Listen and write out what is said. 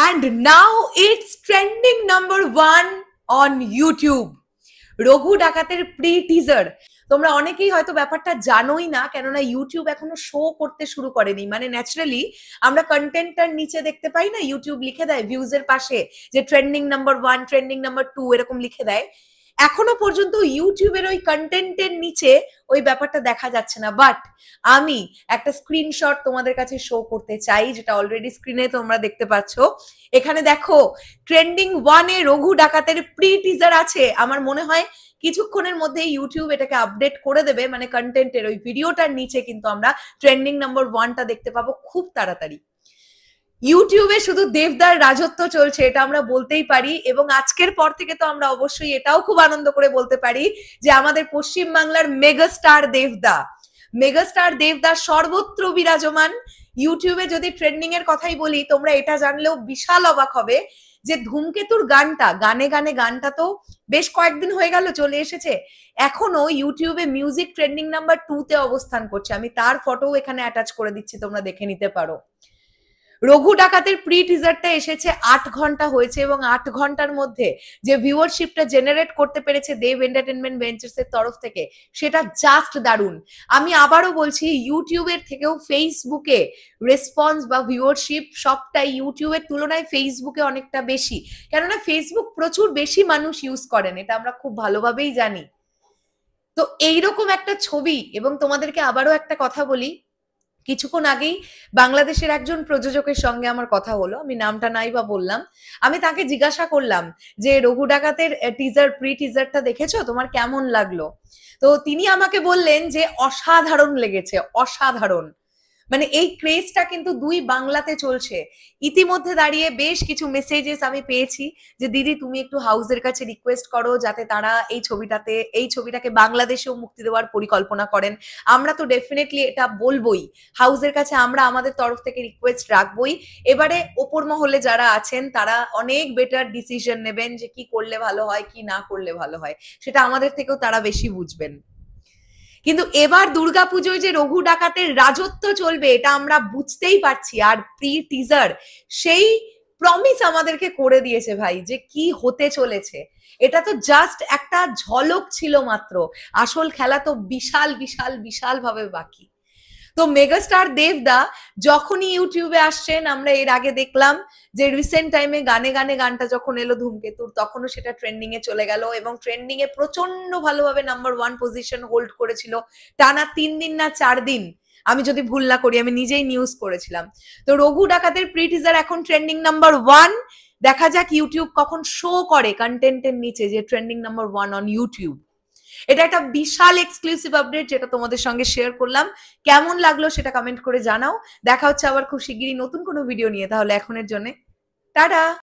And now it's trending number 1 on YouTube. Raghu ডাকাতের pre teaser. তোমরা অনেকেই হয়তো ব্যাপারটা জানোই না, কেননা ইউটিউব এখনো শো করতে শুরু করেনি। মানে ন্যাচারালি আমরা কন্টেন্টটার নিচে দেখতে পাই না, ইউটিউব লিখে দেয় ভিউজের পাশে যে ট্রেন্ডিং নাম্বার 1, ট্রেন্ডিং নাম্বার 2 এরকম লিখে দেয়। এখনো পর্যন্ত ইউটিউবের ওই কন্টেন্টের নিচে ওই ব্যাপারটা দেখা যাচ্ছে না। বাট আমি একটা স্ক্রিনশট তোমাদের কাছে শো করতে চাই, যেটা অলরেডি স্ক্রিনে তোমরা দেখতে পাচ্ছ। এখানে দেখো ট্রেন্ডিং 1-এ রঘু ডাকাতের প্রি টিজার আছে। আমার মনে হয় কিছুক্ষণের মধ্যে ইউটিউব এটাকে আপডেট করে দেবে, মানে কন্টেন্টের ওই ভিডিওটার নিচে কিন্তু আমরা ট্রেন্ডিং নাম্বার 1টা দেখতে পাবো খুব তাড়াতাড়ি। ইউটিউবে শুধু দেবদার রাজত্ব চলছে, এটা আমরা বলতেই পারি। এবং আজকের পর থেকে তো আমরা অবশ্যই এটাও খুব আনন্দ করে বলতে পারি যে আমাদের পশ্চিম বাংলার মেগাস্টার দেবদা সর্বত্র বিরাজমান। ইউটিউবে যদি ট্রেন্ডিং এর কথাই বলি, তোমরা এটা জানলেও বিশাল অবাক হবে যে ধূমকেতুর গানটা তো বেশ কয়েকদিন হয়ে গেল চলে এসেছে, এখনো ইউটিউবে মিউজিক ট্রেন্ডিং নাম্বার 2-তে অবস্থান করছে। আমি তার ফটোও এখানে অ্যাটাচ করে দিচ্ছি, তোমরা দেখে নিতে পারো। রঘু ডাকাতের প্রি টিজারটা এসেছে 8 ঘন্টা হয়েছে, এবং 8 ঘন্টার মধ্যে যে ভিউয়ারশিপটা জেনারেট করতে পেরেছে দেব এন্টারটেনমেন্ট ভেঞ্চার্স এর তরফ থেকে, সেটা জাস্ট দারুণ। আমি আবারও বলছি, ইউটিউবের থেকেও ফেসবুকে রেসপন্স বা ভিউয়ারশিপ সবটাই ইউটিউবের তুলনায় ফেসবুকে অনেকটা বেশি, কেননা ফেসবুক প্রচুর বেশি মানুষ ইউজ করেন, এটা আমরা খুব ভালোভাবেই জানি। তো এইরকম একটা ছবি, এবং তোমাদেরকে আবারও একটা কথা বলি, কিছুক্ষণ আগেই বাংলাদেশের একজন প্রযোজকের সঙ্গে আমার কথা হলো, আমি নামটা নাই বা বললাম। আমি তাকে জিজ্ঞাসা করলাম যে রঘু ডাকাতের প্রি টিজারটা দেখেছো, তোমার কেমন লাগলো? তো তিনি আমাকে বললেন যে অসাধারণ লেগেছে, অসাধারণ। মানে এই ক্রেজটা কিন্তু 2 বাংলাতে চলছে। ইতিমধ্যে দাঁড়িয়ে বেশ কিছু মেসেজেস আমি পেয়েছি যে দিদি তুমি একটু হাউসের কাছে রিকোয়েস্ট করো যাতে তারা এই ছবিটাকে বাংলাদেশেও মুক্তি দেওয়ার পরিকল্পনা করেন। আমরা তো ডেফিনেটলি এটা বলবোই, হাউসের কাছে আমরা আমাদের তরফ থেকে রিকোয়েস্ট রাখবোই। এবারে ওপর মহলে যারা আছেন তারা অনেক বেটার ডিসিশন নেবেন যে কি করলে ভালো হয়, কি না করলে ভালো হয়, সেটা আমাদের থেকেও তারা বেশি বুঝবেন। কিন্তু এবার দুর্গাপুজোয় যে রঘু ডাকাতের রাজত্ব চলবে এটা আমরা বুঝতেই পারছি। আর প্রি টিজার সেই প্রমিস আমাদেরকে করে দিয়েছে ভাই, যে কি হতে চলেছে। এটা তো জাস্ট একটা ঝলক ছিল মাত্র, আসল খেলা তো বিশাল বিশাল বিশাল ভাবে বাকি। তো মেগাস্টার দেবদা যখনই ইউটিউবে আসছেন, আমরা এর আগে দেখলাম যে রিসেন্ট টাইমে গানটা যখন এলো ধূমকেতুর, তখনও সেটা ট্রেন্ডিং এ চলে গেল, এবং ট্রেন্ডিং এ প্রচন্ড ভালোভাবে নাম্বার 1 পজিশন হোল্ড করেছিল টানা 3 দিন না 4 দিন, আমি যদি ভুল না করি, আমি নিজেই নিউজ করেছিলাম। তো রঘু ডাকাতের প্রি টিজার এখন ট্রেন্ডিং নাম্বার 1। দেখা যাক ইউটিউব কখন শো করে কন্টেন্টের নিচে যে ট্রেন্ডিং নাম্বার 1 অন ইউটিউব। এটা একটা বিশাল এক্সক্লুসিভ আপডেট যেটা তোমাদের সঙ্গে শেয়ার করলাম। কেমন লাগলো সেটা কমেন্ট করে জানাও। দেখা হচ্ছে আবার খুব শিগগিরই নতুন কোনো ভিডিও নিয়ে। তাহলে এখনের জন্য টাটা।